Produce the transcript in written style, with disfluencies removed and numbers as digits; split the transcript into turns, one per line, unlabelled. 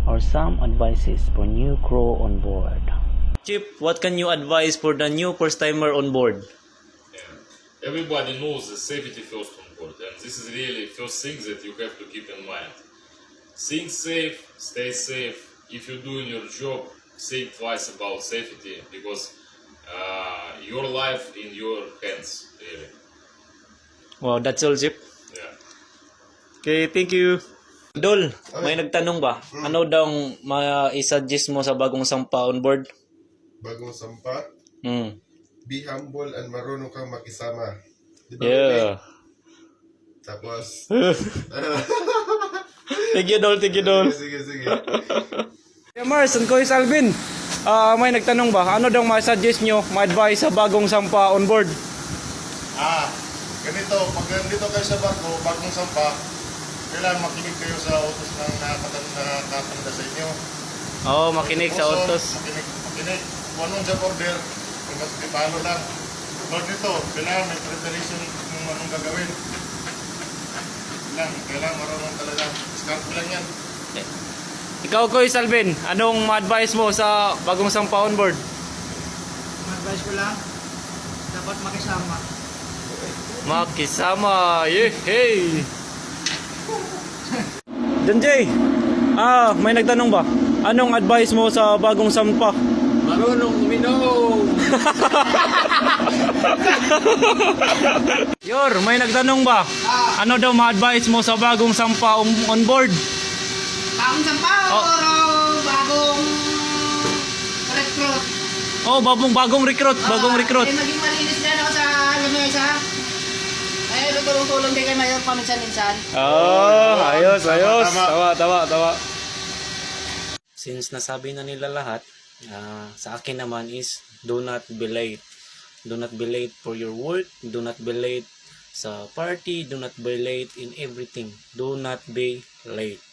or some advices for new crew on board.
Chip, what can you advise for the new first-timer on board?
Yeah. Everybody knows the safety first on board, and this is really first thing that you have to keep in mind. Think safe, stay safe. If you're doing your job, think twice about safety, because your life in your hands, really.
Wow, that's all, Chip.
Yeah.
Okay, thank you. Dol, may nagtanong ba? Ano daw ma-suggest mo sa bagong sampa on board?
Bagong sampa,
Hmm.
be humble and marunong kang makisama. Di ba,
Yeah.
Ruby? Tapos,
Thank you, Dol. Thank you, Dol.
sige.
Yeah, Mars, and Kuya Alvin. May nagtanong ba? Ano daw ma-suggest nyo, ma-advise sa bagong sampa on board?
Ganito, pag nandito kayo sa barko, bagong sampa, kailangan makinig kayo sa utos ng nakatanda sa inyo.
Oo, makinig sa utos.
Makinig. Kung anong job order, mas ipalo lang. Lord nito, kailangan may preparation kung anong gagawin. Kailangan marunong talaga. Start lang yan.
Ikaw, Kuya Alvin, anong ma-advise mo sa bagong sampa on board?
Advice ko lang, dapat makisama.
Makisama, yehey! Janjay, may nagtanong ba? Anong advice mo sa bagong sampa?
Marunong uminom!
Yor, may nagtanong ba? Ano daw ma-advise mo sa bagong sampa on board?
Bagong sampaw
Oh.
o bagong recruit?
Oh, bagong recruit.
Eh, maging malinis din ako sa lamesa. Eh, tutulong-tulong din kay Mayor paminsan-minsan.
Ayos.
Tama.
Tawa. Since nasabi na nila lahat, sa akin naman is do not be late. Do not be late for your work. Do not be late sa party. Do not be late in everything. Do not be late.